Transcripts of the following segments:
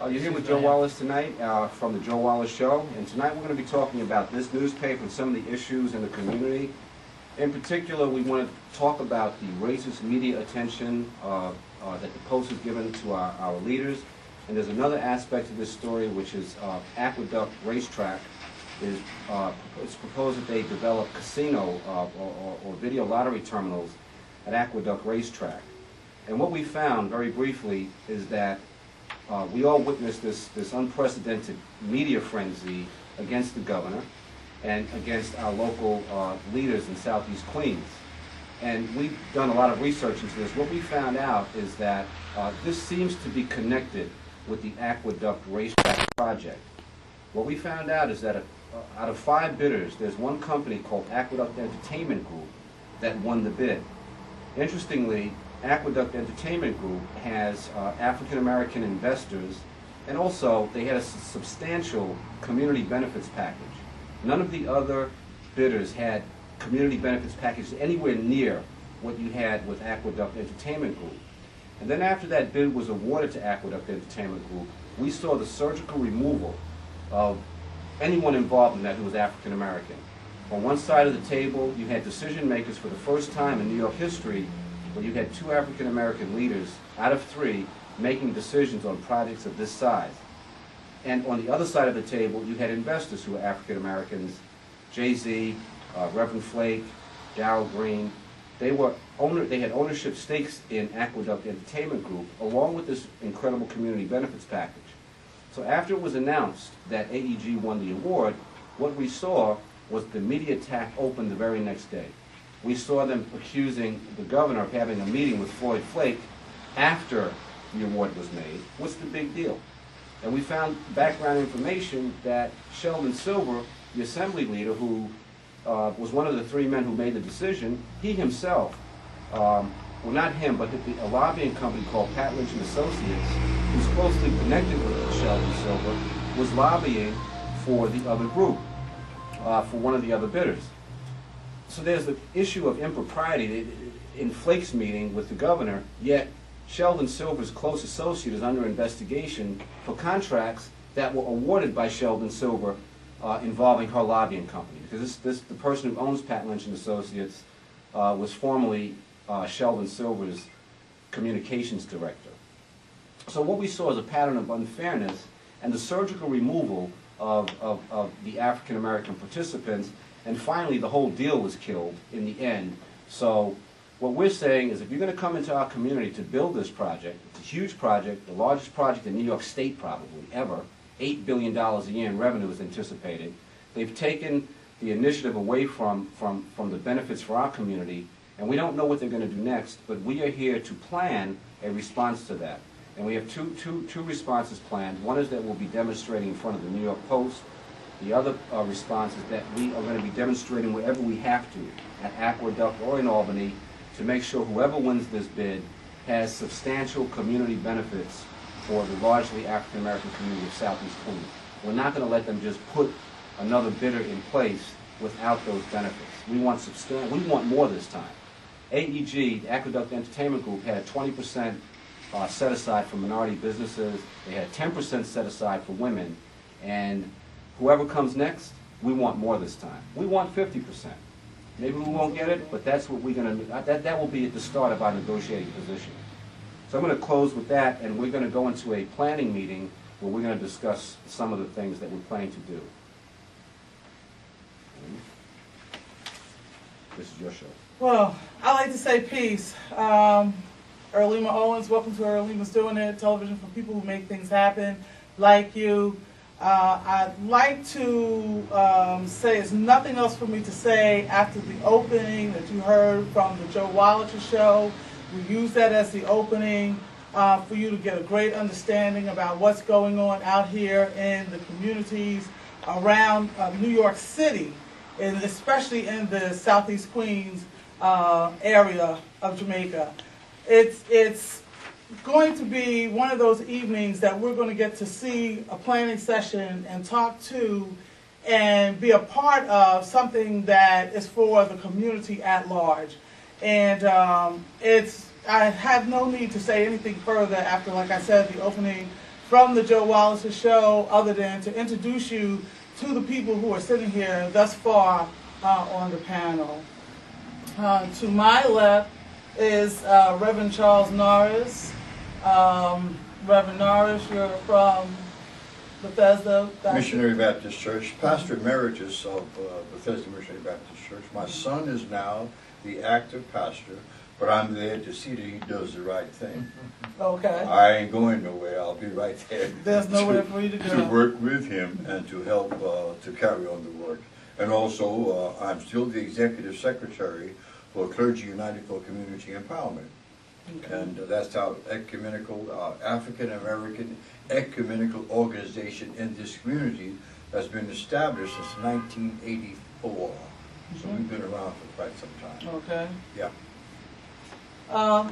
You're here with Joe Wallace tonight from the Joe Wallace Show, and tonight we're going to be talking about this newspaper and some of the issues in the community. In particular, we want to talk about the racist media attention that the Post has given to our leaders. And there's another aspect of this story, which is Aqueduct Racetrack. It's proposed that they develop casino or video lottery terminals at Aqueduct Racetrack. And what we found, very briefly, is that we all witnessed this unprecedented media frenzy against the governor and against our local leaders in Southeast Queens. And we've done a lot of research into this. What we found out is that this seems to be connected with the Aqueduct Racetrack project. What we found out is that out of 5 bidders, there's one company called Aqueduct Entertainment Group that won the bid. Interestingly, Aqueduct Entertainment Group has African-American investors, and also they had a substantial community benefits package. None of the other bidders had community benefits packages anywhere near what you had with Aqueduct Entertainment Group. And then after that bid was awarded to Aqueduct Entertainment Group, we saw the surgical removal of anyone involved in that who was African-American. On one side of the table, you had decision makers for the first time in New York history where you had 2 African-American leaders out of 3 making decisions on projects of this size. And on the other side of the table, you had investors who were African-Americans, Jay-Z, Reverend Flake, Darrell Green. They had ownership stakes in Aqueduct Entertainment Group, along with this incredible community benefits package. So after it was announced that AEG won the award, what we saw was the media attack opened the very next day. We saw them accusing the governor of having a meeting with Floyd Flake after the award was made. What's the big deal? And we found background information that Sheldon Silver, the assembly leader who was one of the 3 men who made the decision, he himself, well not him, but a lobbying company called Pat Lynch and Associates, who's closely connected with Sheldon Silver, was lobbying for the other group, for one of the other bidders. So there's the issue of impropriety in Flake's meeting with the governor, yet Sheldon Silver's close associate is under investigation for contracts that were awarded by Sheldon Silver involving her lobbying company. Because the person who owns Pat Lynch and Associates was formerly Sheldon Silver's communications director. So what we saw is a pattern of unfairness and the surgical removal of the African-American participants, and finally the whole deal was killed in the end. So what we're saying is if you're going to come into our community to build this project, it's a huge project, the largest project in New York State probably ever, $8 billion a year in revenue is anticipated. They've taken the initiative away from the benefits for our community, and we don't know what they're going to do next, but we are here to plan a response to that. And we have two responses planned. One is that we'll be demonstrating in front of the New York Post. The other response is that we are going to be demonstrating wherever we have to, at Aqueduct or in Albany, to make sure whoever wins this bid has substantial community benefits for the largely African-American community of Southeast Queens. We're not going to let them just put another bidder in place without those benefits. We want more this time. AEG, the Aqueduct Entertainment Group, had a 20% set aside for minority businesses. They had 10% set aside for women. And whoever comes next, we want more this time. We want 50%. Maybe we won't get it, but that's what we're going to, that will be at the start of our negotiating position. So I'm going to close with that, and we're going to go into a planning meeting where we're going to discuss some of the things that we're planning to do. This is your show. Well, I like to say peace. Erlima Owens, welcome to Erlima's Doing It, television for people who make things happen, like you. I'd like to say there's nothing else for me to say after the opening that you heard from the Joe Wallace Show. We use that as the opening for you to get a great understanding about what's going on out here in the communities around New York City, and especially in the Southeast Queens area of Jamaica. It's going to be one of those evenings that we're going to get to see a planning session and talk to and be a part of something that is for the community at large. And I have no need to say anything further after, like I said, the opening from the Joe Wallace Show other than to introduce you to the people who are sitting here thus far on the panel. To my left is Reverend Charles Norris. Reverend Norris, you're from Bethesda Missionary Baptist Church, pastor emeritus of Bethesda Missionary Baptist Church. My son is now the active pastor, but I'm there to see that he does the right thing. Okay. I ain't going nowhere. I'll be right there. There's nowhere for you to go. To work with him and to help to carry on the work. And also, I'm still the executive secretary for Clergy United for Community Empowerment. Okay. And that's our ecumenical, African-American ecumenical organization in this community that's been established since 1984. So we've been around for quite some time. Okay. Yeah.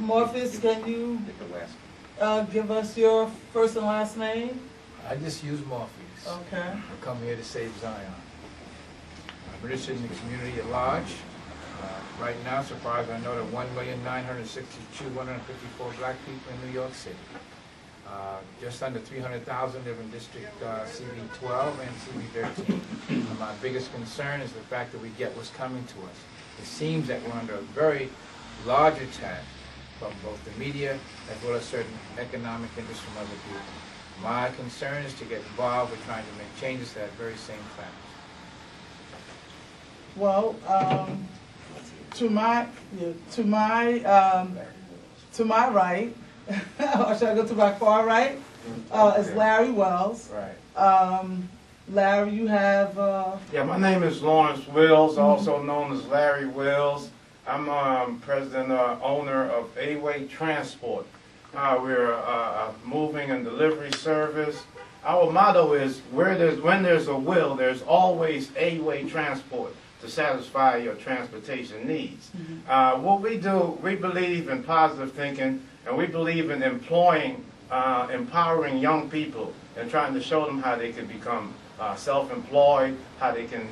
Morpheus, can you give us your first and last name? I just use Morpheus. Okay. I come here to save Zion. I'm interested in the community at large. Right now, so far as I know, there are 1,962,154 black people in New York City. Just under 300,000 live in District CV12 and CV13. My biggest concern is the fact that we get what's coming to us. It seems that we're under a very large attack from both the media as well as certain economic interests from other people. My concern is to get involved with trying to make changes to that very same fact. Well, to my right, or should I go to my far right? Is Larry Wells. Right. Larry, you have. Yeah, my name is Lawrence Wills, also known as Larry Wills. I'm president owner of A-Way Transport. We're a moving and delivery service. Our motto is when there's a will, there's always A-Way Transport to satisfy your transportation needs. What we do, we believe in positive thinking, and we believe in empowering young people and trying to show them how they can become self-employed, how they can,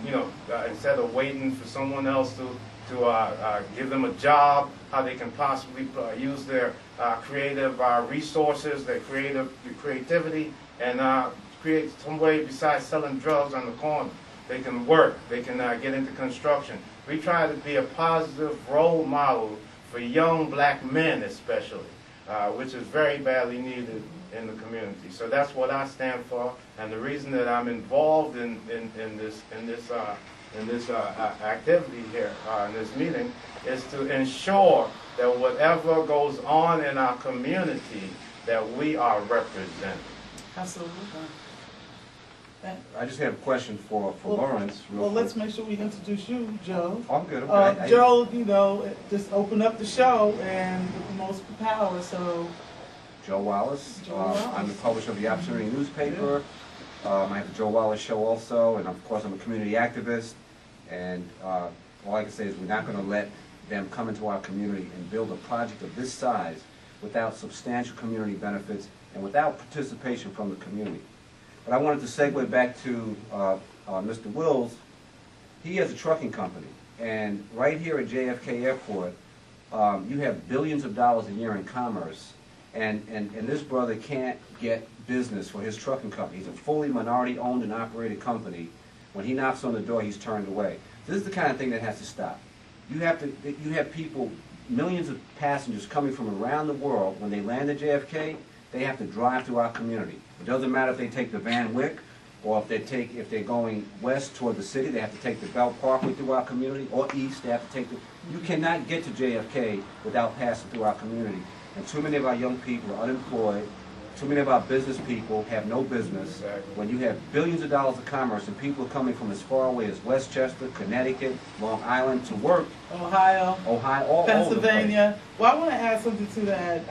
instead of waiting for someone else to give them a job, how they can possibly use their creative resources, their creativity, and create some way besides selling drugs on the corner. They can work, they can get into construction. We try to be a positive role model for young black men especially, which is very badly needed in the community. So that's what I stand for, and the reason that I'm involved in this activity here, in this meeting, is to ensure that whatever goes on in our community, that we are represented. Absolutely. I just have a question for Lawrence. Well, let's make sure we introduce you, Joe. I'm good. Okay. Joe, just open up the show and with the most power. So, Joe Wallace. Wallace. I'm the publisher of the Opportunity newspaper. I have the Joe Wallace Show also, and of course I'm a community activist. And all I can say is we're not going to let them come into our community and build a project of this size without substantial community benefits and without participation from the community. But I wanted to segue back to Mr. Wills. He has a trucking company, and right here at JFK Airport, you have billions of dollars a year in commerce, and this brother can't get business for his trucking company. He's a fully minority-owned and operated company. When he knocks on the door, he's turned away. This is the kind of thing that has to stop. You have people, millions of passengers coming from around the world. When they land at JFK, they have to drive through our community. It doesn't matter if they take the Van Wyck or if they're going west toward the city, they have to take the Belt Parkway through our community, or east, they have to take you cannot get to JFK without passing through our community. And too many of our young people are unemployed. Too many of our business people have no business. Exactly. When you have billions of dollars of commerce and people are coming from as far away as Westchester, Connecticut, Long Island to work, Ohio, all over the Pennsylvania. Well, I want to add something to that.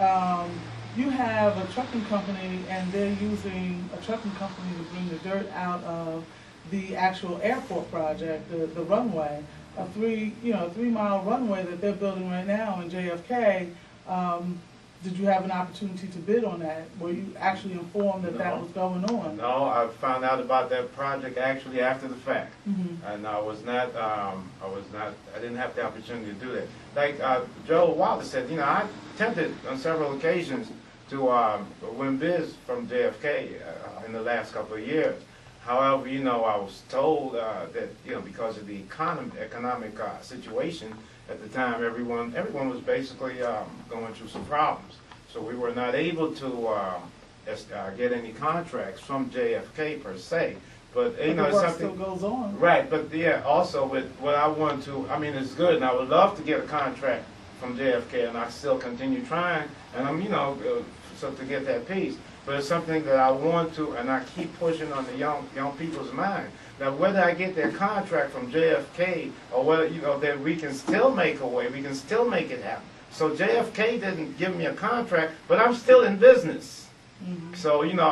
You have a trucking company, and they're using a trucking company to bring the dirt out of the actual airport project, the runway, a 3-mile runway that they're building right now in JFK. Did you have an opportunity to bid on that? Were you actually informed that that was going on? No, I found out about that project actually after the fact, and I didn't have the opportunity to do that. Like Joe Wallace said, I attempted on several occasions to win bids from JFK in the last couple of years. However, you know, I was told that, you know, because of the economic situation at the time, everyone was basically going through some problems. So we were not able to get any contracts from JFK per se. But you know, the it's work something still goes on. right. But yeah, also with what I want to, I mean, it's good, and I would love to get a contract from JFK, and I still continue trying, and I'm, you know, so to get that piece. But it's something that I want to, and I keep pushing on the young people's mind. Now, whether I get that contract from JFK or whether, you know, that we can still make a way, we can still make it happen. So JFK didn't give me a contract, but I'm still in business. Mm-hmm. So, you know,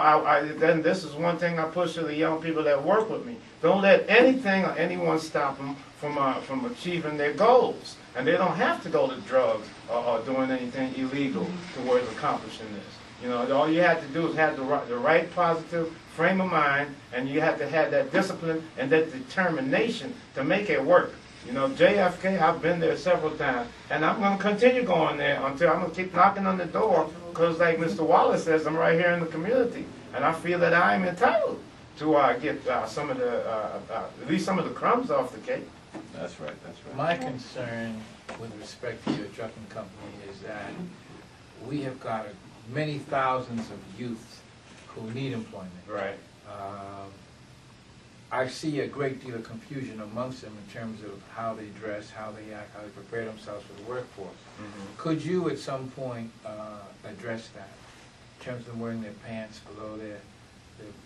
then this is one thing I push to the young people that work with me. Don't let anything or anyone stop them from achieving their goals. And they don't have to go to drugs or doing anything illegal towards accomplishing this. You know, all you have to do is have the right positive frame of mind, and you have to have that discipline and that determination to make it work. You know, JFK, I've been there several times, and I'm going to continue going there until I'm going to keep knocking on the door, because like Mr. Wallace says, I'm right here in the community, and I feel that I'm entitled to get some of the, at least some of the crumbs off the cake. That's right, that's right. My concern with respect to your trucking company is that we have got many thousands of youth who need employment. Right. I see a great deal of confusion amongst them in terms of how they dress, how they act, how they prepare themselves for the workforce. Mm-hmm. Could you at some point address that in terms of them wearing their pants below their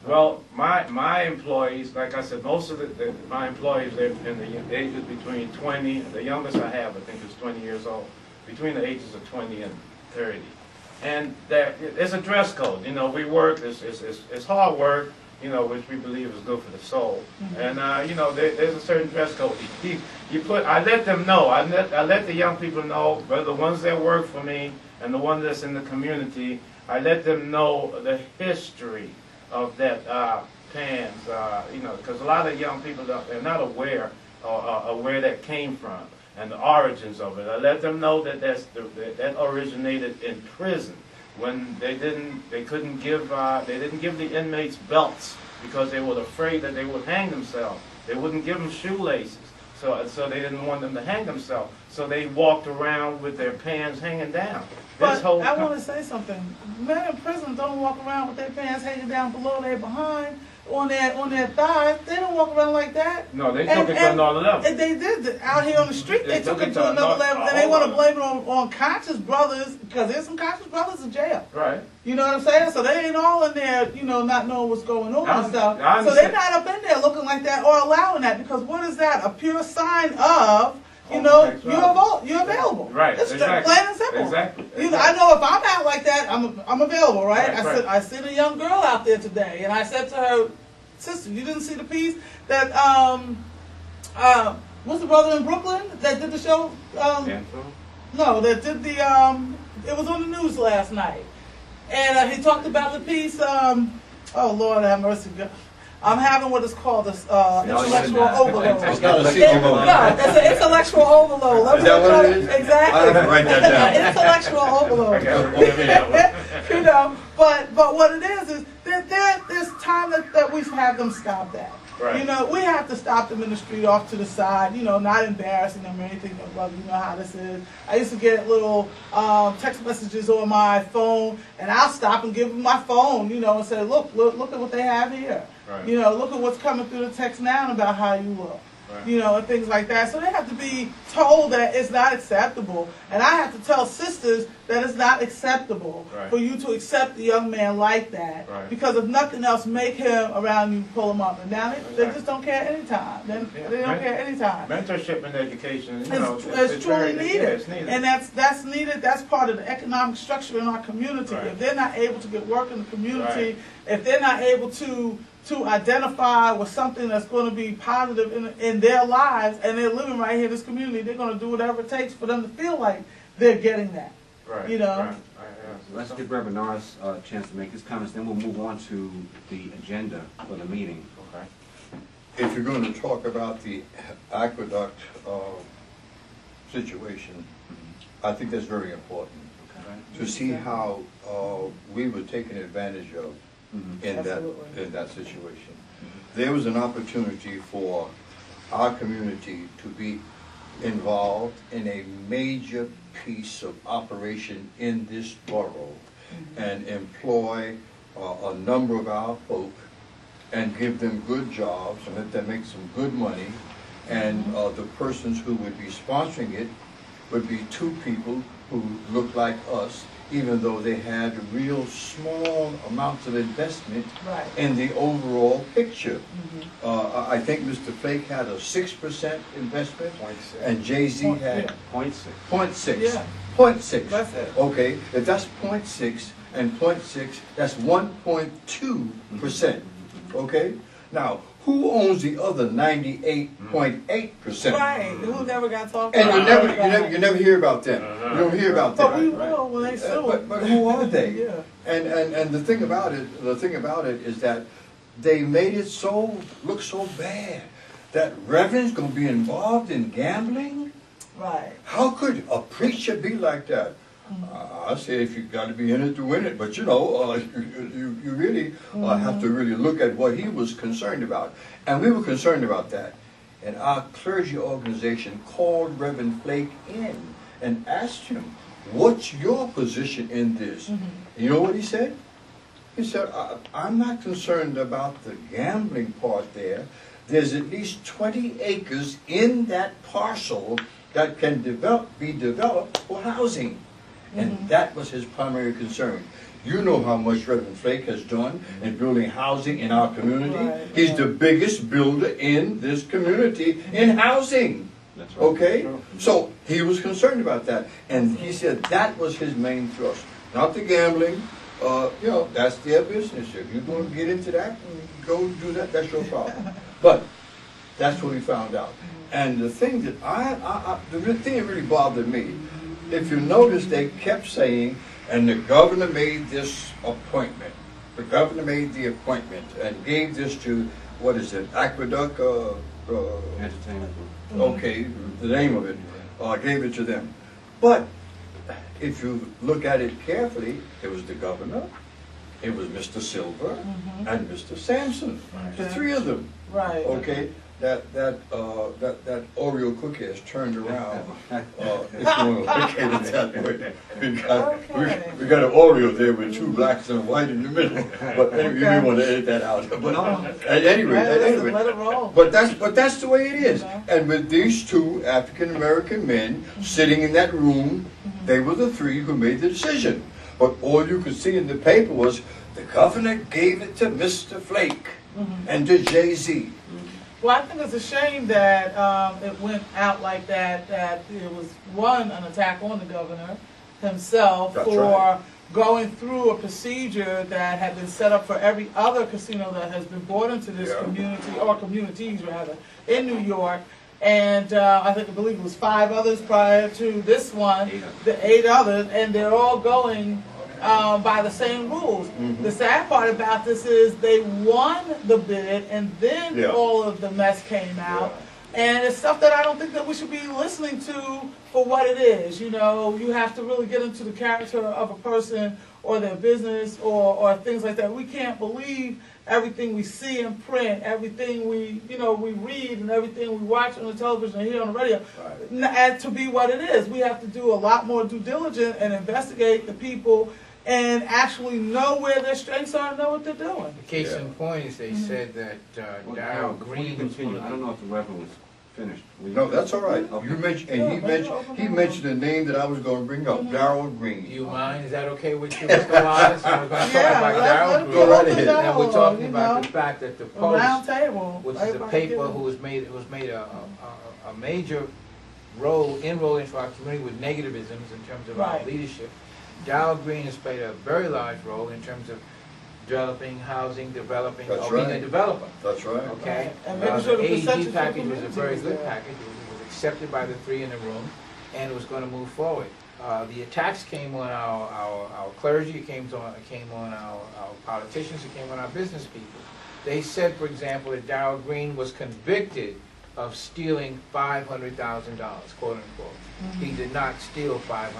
well, my employees, like I said, most of my employees, they're in the ages between 20, the youngest I have, I think, is 20 years old, between the ages of 20 and 30. And it's a dress code. You know, we work, it's hard work, you know, which we believe is good for the soul. Mm-hmm. And, you know, there's a certain dress code. I let them know, I let the young people know, whether the ones that work for me and the ones that's in the community, I let them know the history of that pants, you know, because a lot of young people, they're not aware of where that came from and the origins of it. I let them know that that originated in prison when they didn't give the inmates belts because they were afraid that they would hang themselves. They wouldn't give them shoelaces, so they didn't want them to hang themselves. So they walked around with their pants hanging down. But I want to say something. Men in prison don't walk around with their pants hanging down below their behind, on their thighs. They don't walk around like that. No, they took it to another level. And they did. Out here on the street, they took it to another level. And they want to blame it on conscious brothers, because there's some conscious brothers in jail. Right. You know what I'm saying? So they ain't all in there, you know, not knowing what's going on and stuff. So they're not up in there looking like that or allowing that, because what is that? A pure sign of, you know, you're available. Right. It's exactly. plain and simple. Exactly. I know if I'm out like that, I'm available, right? Right, I seen a young girl out there today, and I said to her, sister, you didn't see the piece that what's the brother in Brooklyn that did the show? No, that did the it was on the news last night, and he talked about the piece. Oh Lord have mercy. I'm having what is called this intellectual overload. It's not a No, it's an intellectual overload. Is that what it is? Exactly. I have to write that down. Intellectual overload. You know, but what it is that there's time that we have them stop that. Right. You know, we have to stop them in the street off to the side, you know, not embarrassing them or anything. Well, you know how this is. I used to get little text messages on my phone, and I'll stop and give them my phone, you know, and say, look at what they have here. Right. You know, look at what's coming through the text now about how you look. Right. You know, and things like that. So they have to be told that it's not acceptable. And I have to tell sisters that it's not acceptable for you to accept a young man like that. Right. Because if nothing else, make him around you, pull him up. And now they just don't care anytime. They don't care anytime. Mentorship and education, it's truly needed. It's needed. And that's needed. That's part of the economic structure in our community. Right. If they're not able to get work in the community, if they're not able to identify with something that's going to be positive in their lives, and they're living right here in this community, they're going to do whatever it takes for them to feel like they're getting that. Right. You know? Right. So let's give Reverend Norris a chance to make his comments, then we'll move on to the agenda for the meeting. Okay. If you're going to talk about the aqueduct situation, I think that's very important. Okay. to see how we were taken advantage of Absolutely. in that situation. There was an opportunity for our community to be involved in a major piece of operation in this borough and employ a number of our folk and give them good jobs and let them make some good money. And the persons who would be sponsoring it would be two people who looked like us, even though they had real small amounts of investment Right. in the overall picture. I think Mr. Flake had a 6% investment, 0.6. and Jay-Z had 0.6. 0.6. Yeah. 0.6. That's it. Okay, if that's 0.6 and 0.6, that's 1.2%. Okay? Now, who owns the other 98.8%? Right. Who never got talked And about? you never hear about them. You don't hear about them. But we will when they sue. But who are they? Yeah. And the thing about it is that they made it look so bad that Reverend's gonna be involved in gambling. Right. How could a preacher be like that? I say if you got to be in it to win it, but you know, you really have to really look at what he was concerned about, and we were concerned about that. And our clergy organization called Reverend Flake in and asked him, "What's your position in this?" You know what he said? He said, "I'm not concerned about the gambling part there. There's at least 20 acres in that parcel that can be developed for housing." And that was his primary concern. You know how much Reverend Flake has done in building housing in our community. Right, He's the biggest builder in this community in housing. That's right. Okay? So he was concerned about that. And he said that was his main thrust. Not the gambling. You know, that's their business. If you're going to get into that, go do that. That's your problem. But that's what we found out. And the thing that the thing that really bothered me, if you notice, they kept saying, and the governor made this appointment. The governor made the appointment and gave this to, what is it, Aqueduct? Entertainment. Okay, the name of it, gave it to them. But if you look at it carefully, it was the governor, it was Mr. Silver, and Mr. Sampson, the three of them. Right. Okay, that Oreo cookie has turned around. If you want to look at it that way, we got an Oreo there with two blacks and a white in the middle. But anyway, you may want to edit that out. But at any rate, Let it roll. but that's the way it is. And with these two African American men sitting in that room, they were the three who made the decision. But all you could see in the paper was the governor gave it to Mr. Flake and to Jay-Z. Well, I think it's a shame that it went out like that, that it was, one, an attack on the governor himself That's for right. going through a procedure that had been set up for every other casino that has been brought into this community, or communities rather, in New York. And I believe it was 5 others prior to this one, the 8 others, and they're all going by the same rules. The sad part about this is they won the bid, and then all of the mess came out. And it's stuff that I don't think that we should be listening to for what it is. You know, you have to really get into the character of a person or their business or things like that. We can't believe everything we see in print, everything we read, and everything we watch on the television and hear on the radio, and to be what it is. We have to do a lot more due diligence and investigate the people and actually know where their strengths are and know what they're doing. The case in point is they said that Well, Darrell before you Green was continue, going I to don't know if the reverend was finished. No, that's all right. Okay. You mentioned, and he mentioned the name that I was going to bring up, Darrell Green. Do you mind? Is that okay with you, Mr. Wallace? We're going to talk about Darrell Green. Go right ahead. And we're talking about the fact that the Round Post, table, which is a everybody paper get it. who has made a major inroad into our community with negativisms in terms of our Right. leadership. Darrell Green has played a very large role in terms of developing housing, developing, That's or being right. a developer. That's right. Okay? Right. And making sure the AEG percentage of package was a community very was good there. package. It was accepted by the 3 in the room, and it was going to move forward. The attacks came on our clergy, it came on our politicians, it came on our business people. They said, for example, that Darrell Green was convicted of stealing $500,000, quote unquote. He did not steal $500,000.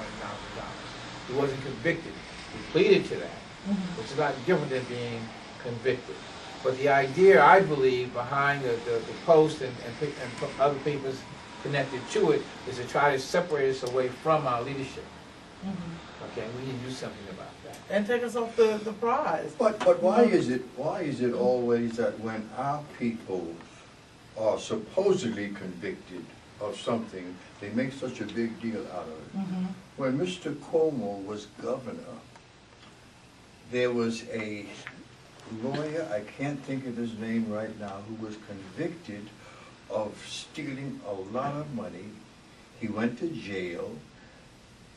He wasn't convicted. He pleaded to that, which is not different than being convicted. But the idea, I believe, behind the post and other people's connected to it is to try to separate us away from our leadership. Okay, we need to do something about that. And take us off the prize. But why is it always that when our people are supposedly convicted of something, they make such a big deal out of it? When Mr. Cuomo was governor, there was a lawyer, I can't think of his name right now, who was convicted of stealing a lot of money. He went to jail,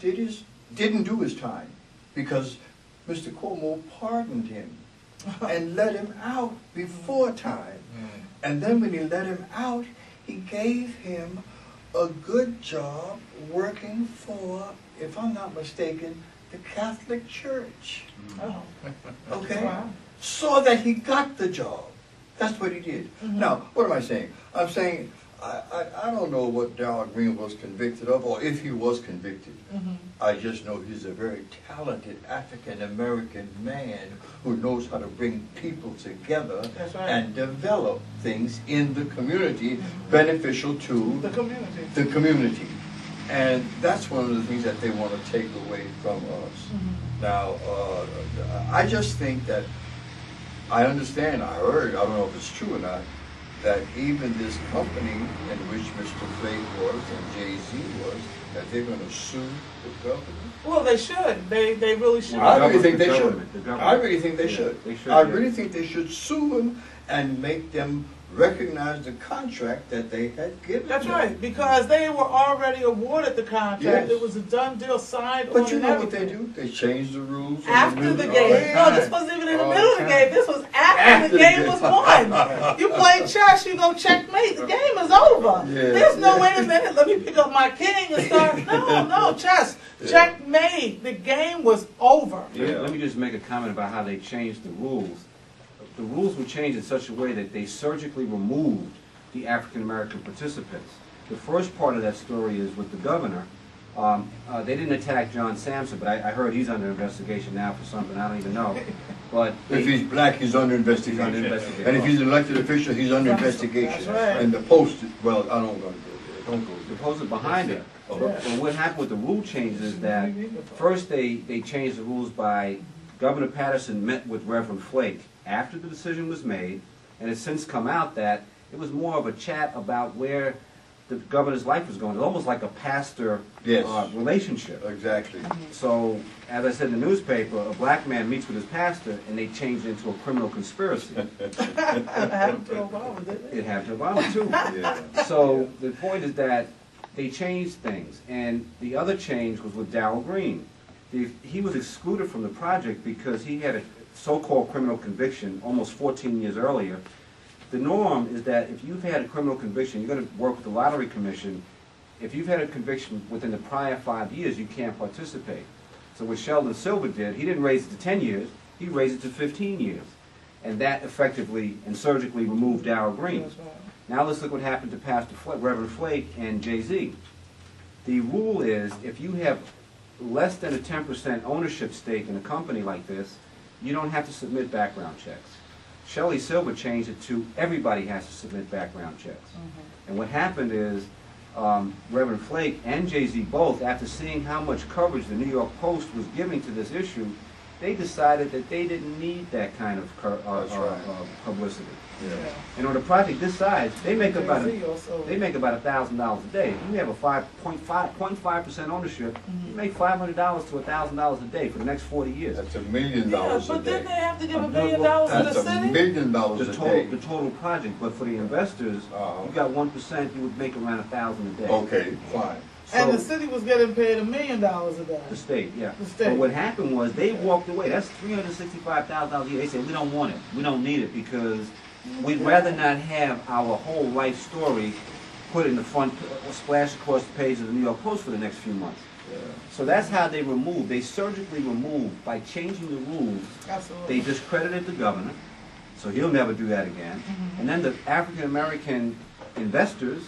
didn't do his time, because Mr. Cuomo pardoned him and let him out before time. And then when he let him out, he gave him a good job working for, if I'm not mistaken, the Catholic Church. Oh. Okay? Wow. So that he got the job. That's what he did. Now, what am I saying? I'm saying, I don't know what Darrell Green was convicted of, or if he was convicted. I just know he's a very talented African-American man who knows how to bring people together and develop things in the community beneficial to the community. And that's one of the things that they want to take away from us. Now, I just think that, I understand, I heard, I don't know if it's true or not, that even this company in which Mr. Flake was and Jay-Z was, that they're going to sue the government. Well, they should. They really should. I really think they should. The I really think they should. I really think they should sue them and make them recognize the contract that they had given That's them. right, because they were already awarded the contract. Yes. It was a done deal, signed on. But you and know what they everything. do? They change the rules. After the game. No, this wasn't even in the All middle of the the game. This was after the game was won. You play chess, you go checkmate. The game is over. Yeah, There's no, wait a minute, let me pick up my king and start. No, chess. Checkmate. The game was over. Let me just make a comment about how they changed the rules. The rules were changed in such a way that they surgically removed the African-American participants. The first part of that story is with the governor. They didn't attack John Sampson, but I heard he's under investigation now for something I don't even know. But If he's black, he's under investigation. He's under investigation. And if he's an elected official, he's under investigation. That's right. And the post, well, I don't want to go there. don't go, the post is behind it. Oh. But what happened with the rule changes is that first they changed the rules by, Governor Patterson met with Reverend Flake after the decision was made, and it's since come out that it was more of a chat about where the governor's life was going. It's almost like a pastor relationship. Exactly. So, as I said in the newspaper, a black man meets with his pastor, and they changed it into a criminal conspiracy. It happened to Obama, didn't it? It happened to Obama, too. Yeah. So, the point is that they changed things. And the other change was with Darrell Green. He was excluded from the project because he had a so-called criminal conviction almost 14 years earlier. The norm is that if you've had a criminal conviction, you're going to work with the Lottery Commission. If you've had a conviction within the prior 5 years, you can't participate. So what Sheldon Silver did, he didn't raise it to 10 years, he raised it to 15 years. And that effectively and surgically removed Darrell Green. That's right. Now let's look what happened to Pastor Flake, Reverend Flake and Jay-Z. The rule is if you have less than a 10% ownership stake in a company like this, you don't have to submit background checks. Shelley Silver changed it to everybody has to submit background checks. And what happened is Reverend Flake and Jay-Z both, after seeing how much coverage the New York Post was giving to this issue, they decided that they didn't need that kind of publicity. Yeah. And on a project this size, they make about Jay-Z also. $1,000 a day. If you have a 0.5% ownership, you make $500 to $1,000 a day for the next 40 years. That's $1 million Yeah, a but day. didn't they have to give $1 million to the That's $1 city? million The a day. total project, but for the investors, you got 1%, you would make around $1,000 a day. Okay, fine. And the So, city was getting paid $1 million a day. the state, yeah. The state. But what happened was they walked away. That's $365,000 a year. They said, we don't want it. We don't need it because we'd rather not have our whole life story put in the front, splash across the page of the New York Post for the next few months. Yeah. So that's how they removed, they surgically removed, by changing the rules, Absolutely. they discredited the governor, so he'll never do that again. And then the African-American investors,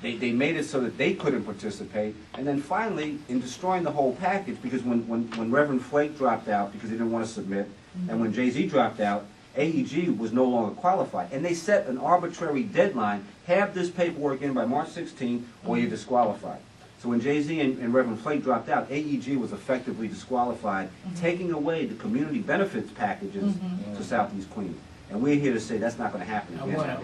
They made it so that they couldn't participate. And then finally, in destroying the whole package, because when Reverend Flake dropped out because he didn't want to submit, and when Jay-Z dropped out, AEG was no longer qualified. And they set an arbitrary deadline, have this paperwork in by March 16th, or you're disqualified. So when Jay-Z and Reverend Flake dropped out, AEG was effectively disqualified, taking away the community benefits packages to Southeast Queens. And we're here to say that's not going to happen I again.